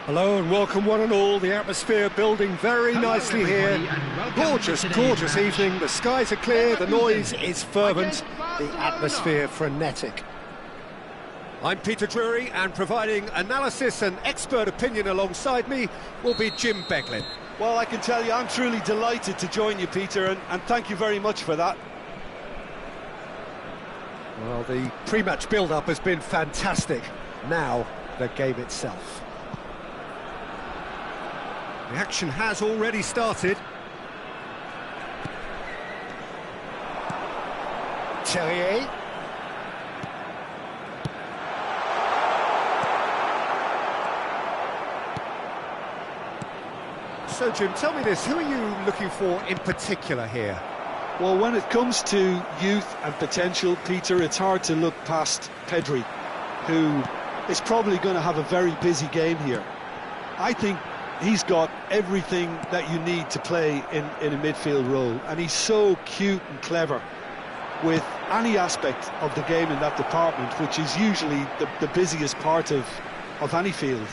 Hello and welcome one and all. The atmosphere building very nicely here. Gorgeous, gorgeous evening. The skies are clear, the noise is fervent, the atmosphere frenetic. I'm Peter Drury, and providing analysis and expert opinion alongside me will be Jim Beglin. Well, I can tell you I'm truly delighted to join you, Peter, and thank you very much for that. Well, the pre-match build-up has been fantastic. Now, the game itself. The action has already started. Terrier. So, Jim, tell me this, who are you looking for in particular here? Well, when it comes to youth and potential, Peter, it's hard to look past Pedri, who is probably going to have a very busy game here. I think he's got everything that you need to play in a midfield role, and he's so cute and clever with any aspect of the game in that department, which is usually the busiest part of any field.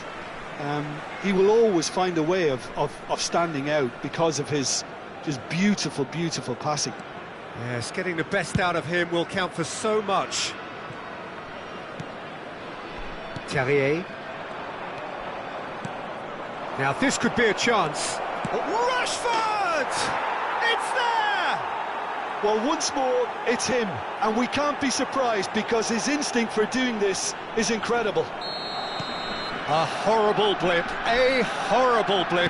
He will always find a way of standing out because of his just beautiful, beautiful passing. Yes, getting the best out of him will count for so much. Terrier. Now this could be a chance. Rashford! It's there! Well, once more, it's him, and we can't be surprised because his instinct for doing this is incredible. A horrible blip,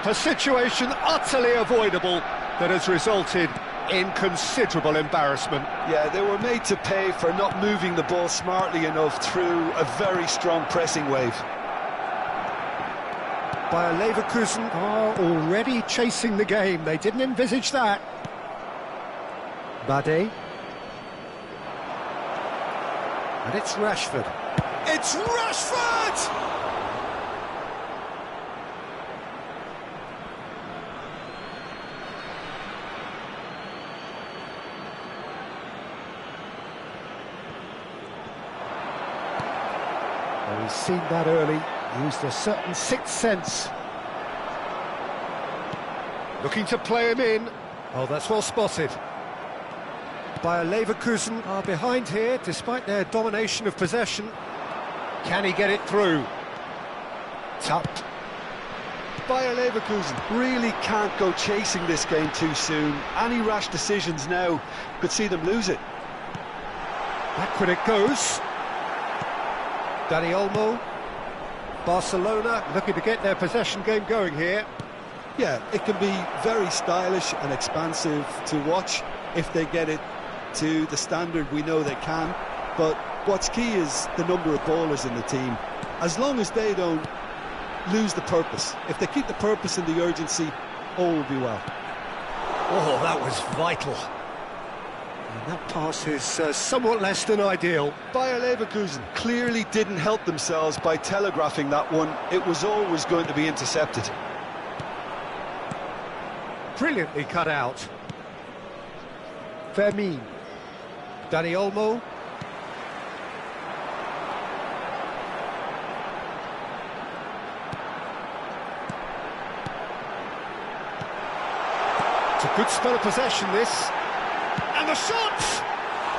a situation utterly avoidable that has resulted in considerable embarrassment. Yeah, they were made to pay for not moving the ball smartly enough through a very strong pressing wave. Bayer Leverkusen are already chasing the game. They didn't envisage that. Bade. And it's Rashford. It's Rashford! Well, he's seen that early. Used a certain sixth sense. Looking to play him in. Oh, that's well spotted. Bayer Leverkusen are behind here, despite their domination of possession. Can he get it through? Tucked. Bayer Leverkusen really can't go chasing this game too soon. Any rash decisions now could see them lose it. Backward it goes. Dani Olmo. Barcelona looking to get their possession game going here. Yeah, it can be very stylish and expansive to watch if they get it to the standard we know they can. But what's key is the number of ballers in the team. As long as they don't lose the purpose, if they keep the purpose and the urgency, all will be well. Oh, that was vital. And that pass is somewhat less than ideal. Bayer Leverkusen clearly didn't help themselves by telegraphing that one. It was always going to be intercepted. Brilliantly cut out. Fermin. Dani Olmo. It's a good spell of possession, this. And the shot!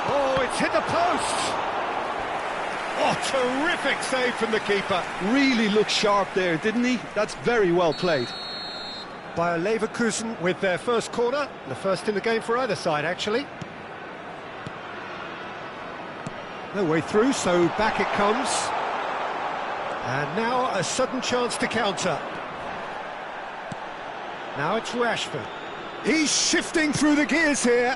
Oh, it's hit the post! Oh, terrific save from the keeper. Really looked sharp there, didn't he? That's very well played. Bayer Leverkusen with their first corner. The first in the game for either side, actually. No way through, so back it comes. And now a sudden chance to counter. Now it's Rashford. He's shifting through the gears here.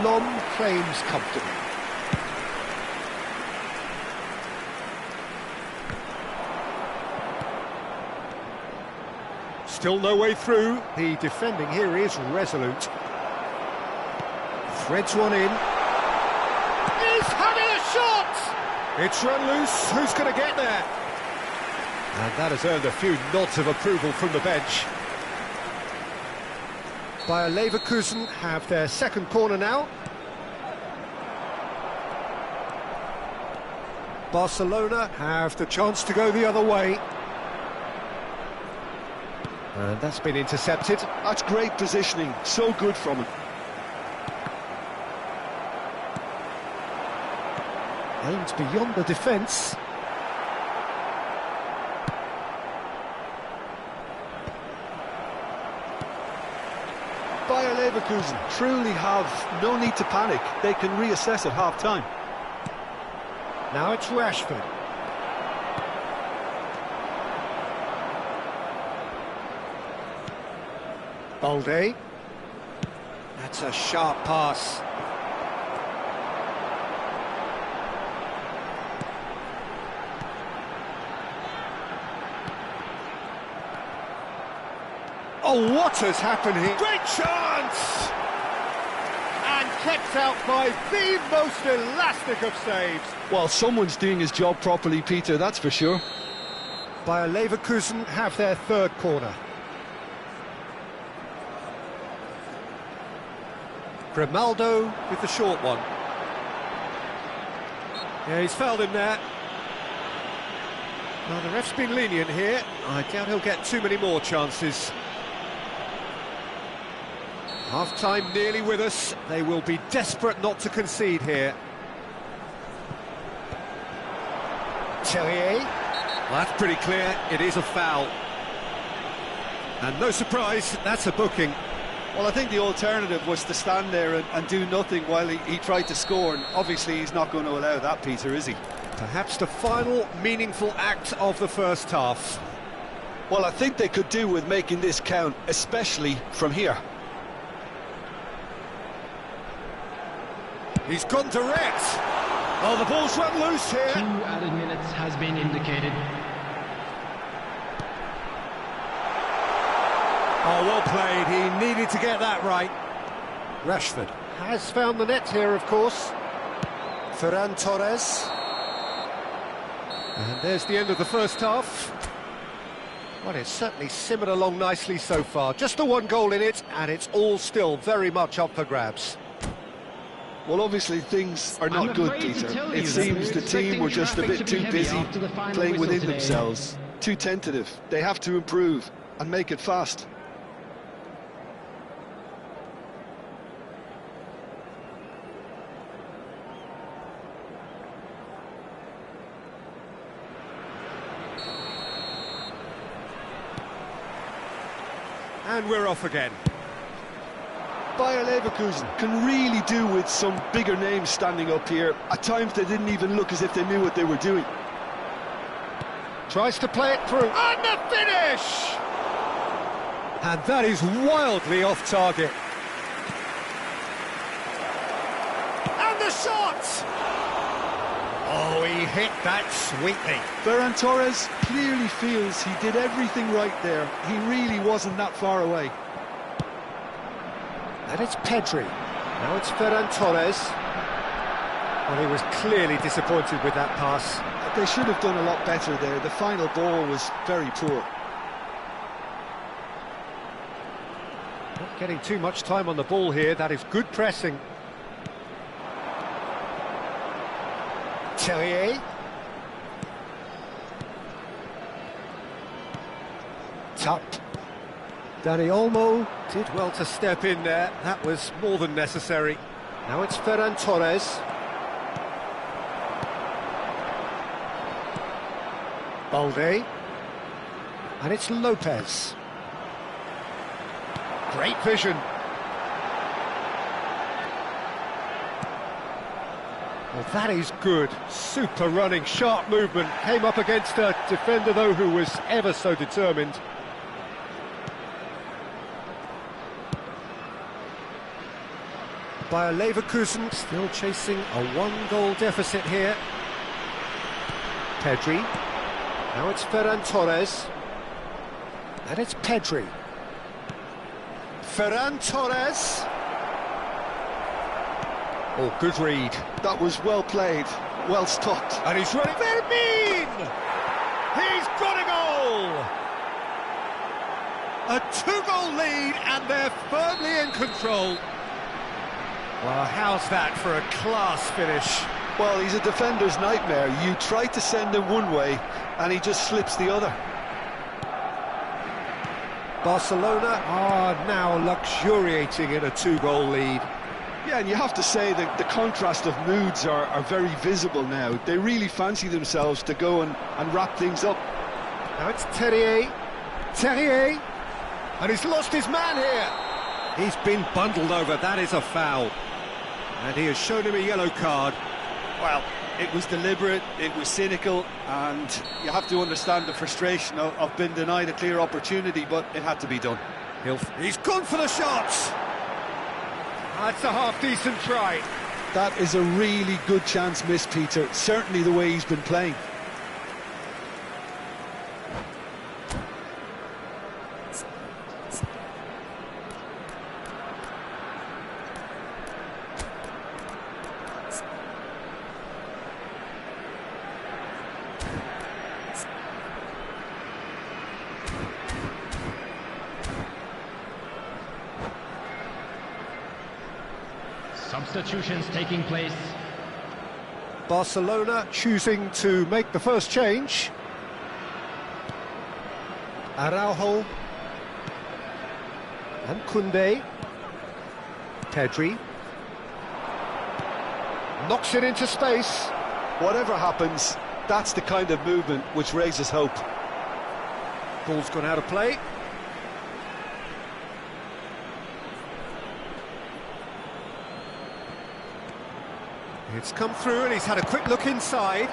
Lom claims comfortably. Still no way through. The defending here is resolute. Threads one in. He's having a shot! It's run loose. Who's going to get there? And that has earned a few nods of approval from the bench. Bayer Leverkusen have their second corner now. Barcelona have the chance to go the other way. And that's been intercepted. That's great positioning, so good from him. Aimed beyond the defence. Bayer Leverkusen truly have no need to panic. They can reassess at half-time. Now it's Rashford. Balde. That's a sharp pass. Oh, what has happened here? Great chance! And kept out by the most elastic of saves. Well, someone's doing his job properly, Peter, that's for sure. Bayer Leverkusen have their third corner. Grimaldo with the short one. Yeah, he's fouled him there. Well, the ref's been lenient here. I doubt he'll get too many more chances. Half-time nearly with us. They will be desperate not to concede here. Terrier. Well, that's pretty clear. It is a foul. And no surprise, that's a booking. Well, I think the alternative was to stand there and do nothing while he tried to score, and obviously he's not going to allow that, Peter, is he? Perhaps the final meaningful act of the first half. Well, I think they could do with making this count, especially from here. He's gone direct. Oh, the ball's run loose here. 2 added minutes has been indicated. Oh, well played. He needed to get that right. Rashford has found the net here, of course. Ferran Torres. And there's the end of the first half. Well, it's certainly simmered along nicely so far. Just the one goal in it, and it's all still very much up for grabs. Well, obviously things are not good, Peter. It seems the team were just a bit too busy playing within themselves. Too tentative. They have to improve and make it fast. And we're off again. Bayer Leverkusen can really do with some bigger names standing up here. At times they didn't even look as if they knew what they were doing. Tries to play it through. And the finish! And that is wildly off target. And the shot! Oh, he hit that sweetly. Ferran Torres clearly feels he did everything right there. He really wasn't that far away. And it's Pedri. Now it's Ferran Torres. Well, he was clearly disappointed with that pass. They should have done a lot better there. The final ball was very poor. Not getting too much time on the ball here. That is good pressing. Terrier. Tucked. Dani Olmo did well to step in there. That was more than necessary. Now it's Ferran Torres. Balde. And it's Lopez. Great vision. Well, that is good. Super running, sharp movement. Came up against a defender, though, who was ever so determined. Bayer Leverkusen still chasing a one-goal deficit here. Pedri. Now it's Ferran Torres. And it's Pedri. Ferran Torres. Oh, good read. That was well played, well stopped. And he's running. Fermin! He's got a goal! A two-goal lead, and they're firmly in control. Well, how's that for a class finish? Well, he's a defender's nightmare. You try to send him one way, and he just slips the other. Barcelona are now luxuriating in a 2-goal lead. Yeah, and you have to say that the contrast of moods are very visible now. They really fancy themselves to go and wrap things up. Now it's Terrier, and he's lost his man here. He's been bundled over, that is a foul. And he has shown him a yellow card. Well, it was deliberate, it was cynical, and you have to understand the frustration of being denied a clear opportunity, but it had to be done. He's gone for the shots. That's a half-decent try. That is a really good chance missed, Peter, certainly the way he's been playing. Substitutions taking place. Barcelona choosing to make the first change. Araujo and Koundé. Pedri knocks it into space. Whatever happens, that's the kind of movement which raises hope. Ball's gone out of play. It's come through and he's had a quick look inside.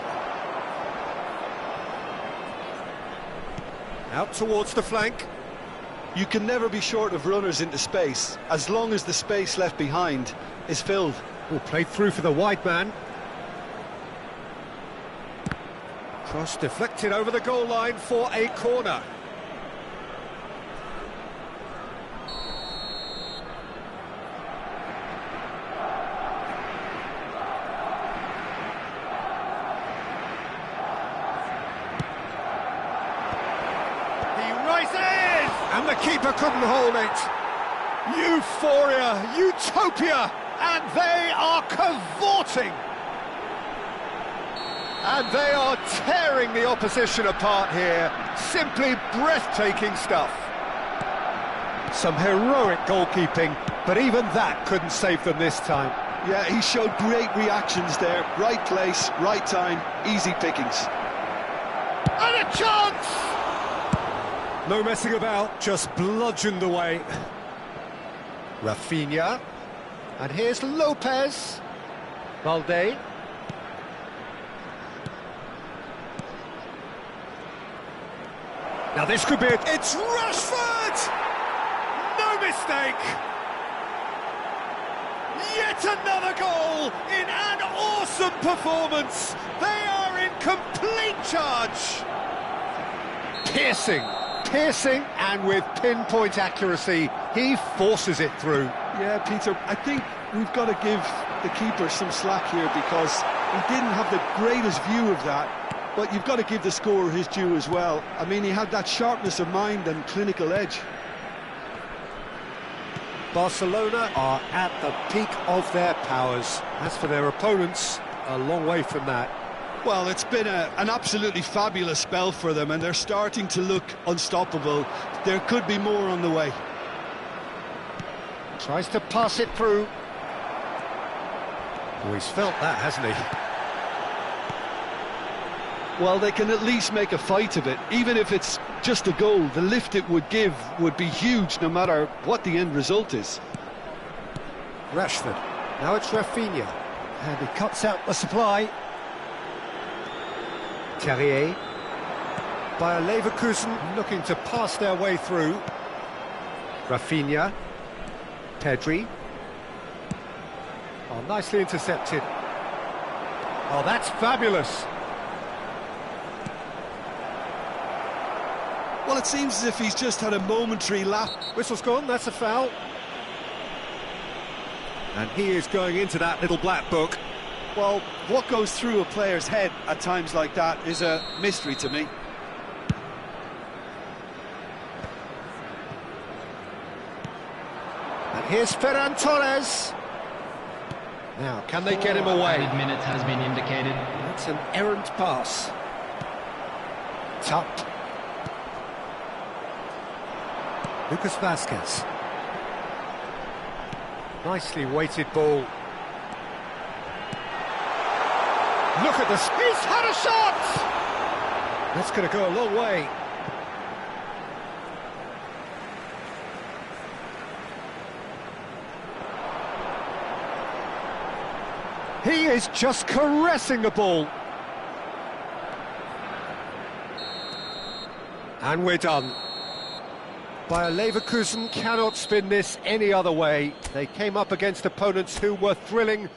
Out towards the flank. You can never be short of runners into space, as long as the space left behind is filled. Oh, played through for the wide man. Cross deflected over the goal line for a corner. And the keeper couldn't hold it. Euphoria, utopia, and they are cavorting. And they are tearing the opposition apart here. Simply breathtaking stuff. Some heroic goalkeeping, but even that couldn't save them this time. Yeah, he showed great reactions there. Right place, right time, easy pickings. And a chance! No messing about, just bludgeoned away. Rafinha. And here's Lopez. Valde. Now this could be it. It's Rashford! No mistake! Yet another goal in an awesome performance. They are in complete charge. Piercing, and with pinpoint accuracy, he forces it through. Yeah, Peter, I think we've got to give the keeper some slack here because he didn't have the greatest view of that, but you've got to give the scorer his due as well. I mean, he had that sharpness of mind and clinical edge. Barcelona are at the peak of their powers. As for their opponents, a long way from that. Well, it's been an absolutely fabulous spell for them, and they're starting to look unstoppable. There could be more on the way. Tries to pass it through. Oh, he's felt that, hasn't he? Well, they can at least make a fight of it. Even if it's just a goal, the lift it would give would be huge no matter what the end result is. Rashford. Now it's Rafinha. And he cuts out the supply. Terrier. Bayer Leverkusen looking to pass their way through. Rafinha. Pedri. Oh, nicely intercepted. Oh, that's fabulous. Well, it seems as if he's just had a momentary lapse. Whistle's gone, that's a foul. And he is going into that little black book. Well, what goes through a player's head at times like that is a mystery to me. And here's Ferran Torres. Now, can they get him away? Added minutes has been indicated. That's an errant pass. Tucked. Lucas Vasquez. Nicely weighted ball. Look at this. He's had a shot! That's going to go a long way. He is just caressing the ball. And we're done. Bayer Leverkusen cannot spin this any other way. They came up against opponents who were thrilling